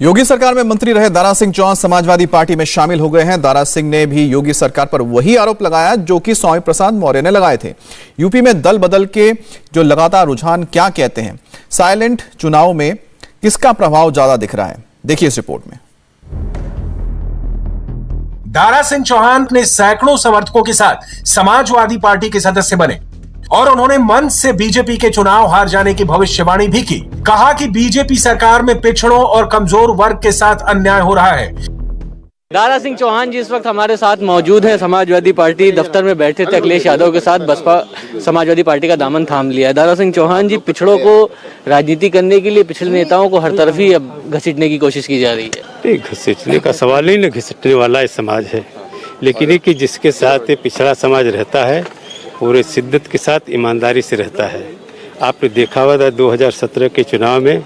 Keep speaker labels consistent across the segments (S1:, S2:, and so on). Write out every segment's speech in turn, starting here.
S1: योगी सरकार में मंत्री रहे दारा सिंह चौहान समाजवादी पार्टी में शामिल हो गए हैं। दारा सिंह ने भी योगी सरकार पर वही आरोप लगाया जो कि स्वामी प्रसाद मौर्य ने लगाए थे। यूपी में दल बदल के जो लगातार रुझान क्या कहते हैं, साइलेंट चुनाव में किसका प्रभाव ज्यादा दिख रहा है, देखिए इस रिपोर्ट में।
S2: दारा सिंह चौहान अपने सैकड़ों समर्थकों के साथ समाजवादी पार्टी के सदस्य बने और उन्होंने मंच से बीजेपी के चुनाव हार जाने की भविष्यवाणी भी की। कहा कि बीजेपी सरकार में पिछड़ों और कमजोर वर्ग के साथ अन्याय हो रहा है।
S3: दारा सिंह चौहान जी इस वक्त हमारे साथ मौजूद हैं। समाजवादी पार्टी दफ्तर में बैठे थे अखिलेश यादव के साथ, बसपा समाजवादी पार्टी का दामन थाम लिया है। दारा सिंह चौहान जी, पिछड़ों को राजनीति करने के लिए पिछले नेताओं को हर तरफ ही अब घसीटने की कोशिश की जा रही है।
S4: घसीटने का सवाल नहीं, घसीटने वाला ये समाज है, लेकिन ये कि जिसके साथ ये पिछड़ा समाज रहता है पूरे शिद्दत के साथ ईमानदारी से रहता है। आपने देखा हुआ था 2017 के चुनाव में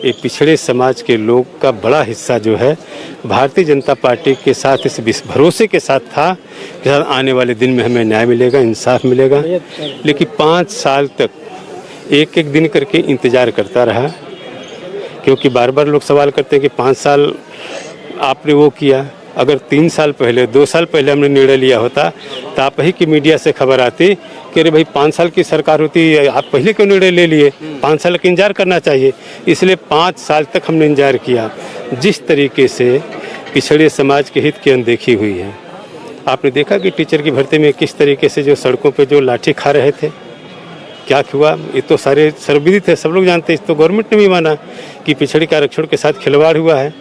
S4: ये पिछड़े समाज के लोग का बड़ा हिस्सा जो है भारतीय जनता पार्टी के साथ इस भरोसे के साथ था कि आने वाले दिन में हमें न्याय मिलेगा, इंसाफ मिलेगा। लेकिन 5 साल तक एक एक दिन करके इंतजार करता रहा, क्योंकि बार बार लोग सवाल करते हैं कि 5 साल आपने वो किया। अगर 3 साल पहले 2 साल पहले हमने निर्णय लिया होता तो आप ही की मीडिया से खबर आती कि अरे भाई 5 साल की सरकार होती, आप पहले क्यों निर्णय ले लिए, 5 साल का इंतजार करना चाहिए। इसलिए 5 साल तक हमने इंतजार किया। जिस तरीके से पिछड़े समाज के हित की अनदेखी हुई है, आपने देखा कि टीचर की भर्ती में किस तरीके से जो सड़कों पर जो लाठी खा रहे थे, क्या हुआ, ये तो सारे सर्वविदित है, सब लोग जानते हैं। इस तो गवर्नमेंट ने भी माना कि पिछड़े के आरक्षण के साथ खिलवाड़ हुआ है।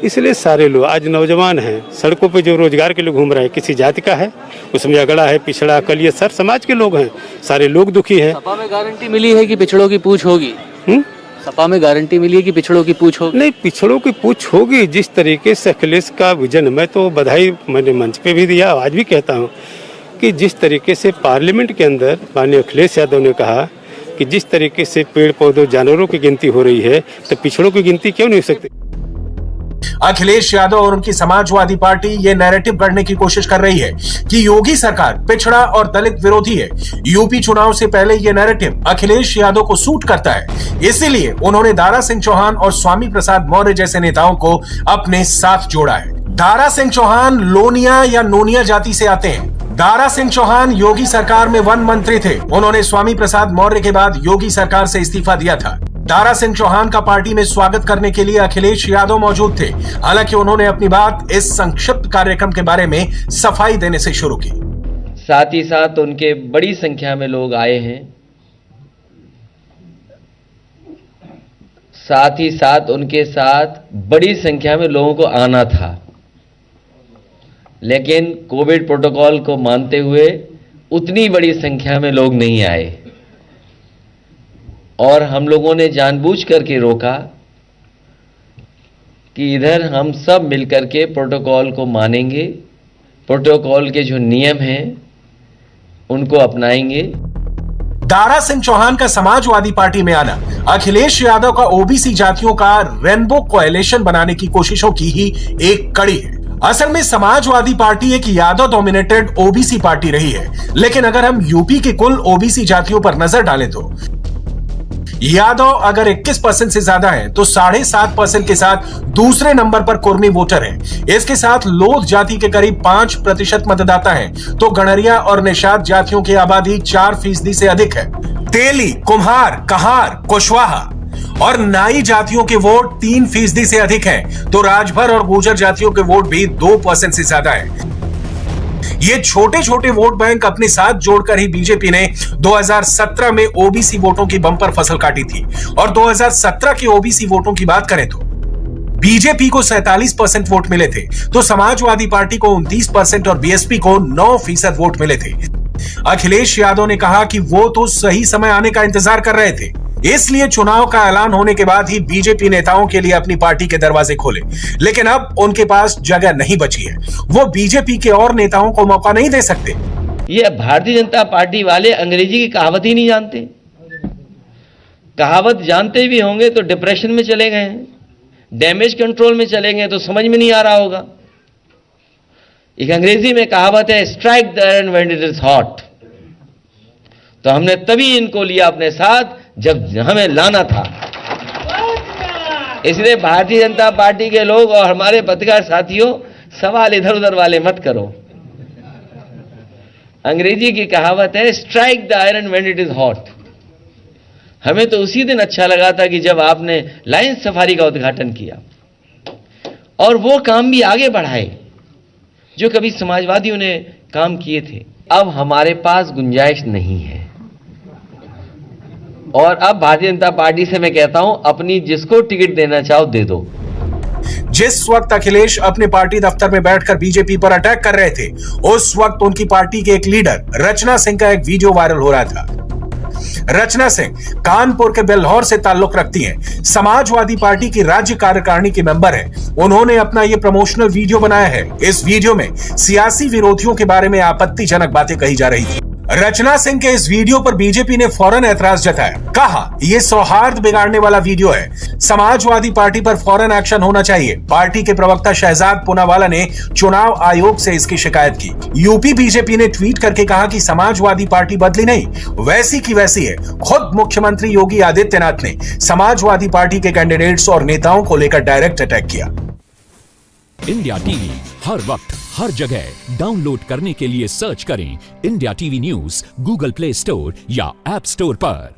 S4: इसलिए सारे लोग आज नौजवान हैं, सड़कों पे जो रोजगार के लिए घूम रहे हैं, किसी जाति का है, उसमें अगड़ा है, पिछड़ा, कलिया, सर समाज के लोग हैं, सारे लोग दुखी हैं।
S3: सपा में गारंटी मिली है कि पिछड़ों की पूछ होगी? सपा में गारंटी मिली है कि पिछड़ों की पूछ होगी? नहीं, पिछड़ों की पूछ होगी। जिस तरीके से अखिलेश का विजन, मैं तो बधाई मैंने मंच पे भी दिया, आज भी कहता हूँ कि जिस तरीके से पार्लियामेंट के अंदर माननीय अखिलेश यादव ने कहा कि जिस तरीके से पेड़ पौधों जानवरों की गिनती हो रही है, तो पिछड़ों की गिनती क्यों नहीं हो सकती।
S2: अखिलेश यादव और उनकी समाजवादी पार्टी ये नैरेटिव गढ़ने की कोशिश कर रही है कि योगी सरकार पिछड़ा और दलित विरोधी है। यूपी चुनाव से पहले ये नैरेटिव अखिलेश यादव को सूट करता है, इसीलिए उन्होंने दारा सिंह चौहान और स्वामी प्रसाद मौर्य जैसे नेताओं को अपने साथ जोड़ा है। दारा सिंह चौहान लोनिया या नोनिया जाति से आते हैं। दारा सिंह चौहान योगी सरकार में वन मंत्री थे। उन्होंने स्वामी प्रसाद मौर्य के बाद योगी सरकार से इस्तीफा दिया था। दारा सिंह चौहान का पार्टी में स्वागत करने के लिए अखिलेश यादव मौजूद थे। हालांकि उन्होंने अपनी बात इस संक्षिप्त कार्यक्रम के बारे में सफाई देने से शुरू की।
S5: साथ ही साथ उनके बड़ी संख्या में लोग आए हैं, साथ ही साथ उनके साथ बड़ी संख्या में लोगों को आना था, लेकिन कोविड प्रोटोकॉल को मानते हुए उतनी बड़ी संख्या में लोग नहीं आए और हम लोगों ने जानबूझ करके रोका कि इधर हम सब मिलकर के प्रोटोकॉल को मानेंगे, प्रोटोकॉल के जो नियम हैं उनको अपनाएंगे।
S2: दारा सिंह चौहान का समाजवादी पार्टी में आना अखिलेश यादव का ओबीसी जातियों का रेनबो कोएलिशन बनाने की कोशिशों की ही एक कड़ी है। असल में समाजवादी पार्टी एक यादव डोमिनेटेड ओबीसी पार्टी रही है, लेकिन अगर हम यूपी के कुल ओबीसी जातियों पर नजर डालें तो यादव अगर 21% से ज्यादा है तो 7.5% के साथ दूसरे नंबर पर कुर्मी वोटर है। इसके साथ लोध जाति के करीब 5% मतदाता है, तो गणरिया और निषाद जातियों की आबादी 4% से अधिक है। तेली, कुम्हार, कहार, कुशवाहा और नाई जातियों के वोट 3% से अधिक हैं, तो राजभर और गुर्जर जातियों के वोट भी 2% से ज्यादा है। ये छोटे छोटे वोट बैंक अपने साथ जोड़कर ही बीजेपी ने 2017 में ओबीसी वोटों की बम्पर फसल काटी थी। और 2017 के ओबीसी वोटों की बात करें तो बीजेपी को 47% वोट मिले थे, तो समाजवादी पार्टी को 29% और बीएसपी को 9% वोट मिले थे। अखिलेश यादव ने कहा कि वो तो सही समय आने का इंतजार कर रहे थे, इसलिए चुनाव का ऐलान होने के बाद ही बीजेपी नेताओं के लिए अपनी पार्टी के दरवाजे खोले। लेकिन अब उनके पास जगह नहीं बची है, वो बीजेपी के और नेताओं को मौका नहीं दे सकते।
S5: ये भारतीय जनता पार्टी वाले अंग्रेजी की कहावत ही नहीं जानते। कहावत जानते भी होंगे तो डिप्रेशन में चले गए हैं, डैमेज कंट्रोल में चले गए, तो समझ में नहीं आ रहा होगा। एक अंग्रेजी में कहावत है, strike the iron when it is hot. तो हमने तभी इनको लिया अपने साथ जब हमें लाना था। इसलिए भारतीय जनता पार्टी के लोग और हमारे पत्रकार साथियों, सवाल इधर उधर वाले मत करो। अंग्रेजी की कहावत है, strike the iron when it is hot. हमें तो उसी दिन अच्छा लगा था कि जब आपने लायंस सफारी का उद्घाटन किया और वो काम भी आगे बढ़ाए जो कभी समाजवादियों ने काम किए थे। अब हमारे पास गुंजाइश नहीं है और अब भारतीय जनता पार्टी से मैं कहता हूं, अपनी जिसको टिकट देना चाहो दे दो।
S2: जिस वक्त अखिलेश अपने पार्टी दफ्तर में बैठकर बीजेपी पर अटैक कर रहे थे, उस वक्त उनकी पार्टी के एक लीडर रचना सिंह का एक वीडियो वायरल हो रहा था। रचना सिंह कानपुर के बेल्हौर से ताल्लुक रखती हैं, समाजवादी पार्टी की राज्य कार्यकारिणी की मेंबर है। उन्होंने अपना ये प्रमोशनल वीडियो बनाया है। इस वीडियो में सियासी विरोधियों के बारे में आपत्तिजनक बातें कही जा रही थी। रचना सिंह के इस वीडियो पर बीजेपी ने फौरन ऐतराज जताया। कहा यह सौहार्द बिगाड़ने वाला वीडियो है, समाजवादी पार्टी पर फौरन एक्शन होना चाहिए। पार्टी के प्रवक्ता शहजाद पूनावाला ने चुनाव आयोग से इसकी शिकायत की। यूपी बीजेपी ने ट्वीट करके कहा कि समाजवादी पार्टी बदली नहीं, वैसी की वैसी है। खुद मुख्यमंत्री योगी आदित्यनाथ ने समाजवादी पार्टी के कैंडिडेट्स और नेताओं को लेकर डायरेक्ट अटैक किया।
S6: इंडिया टीवी हर वक्त हर जगह डाउनलोड करने के लिए सर्च करें India TV news Google play store या ऐप स्टोर पर।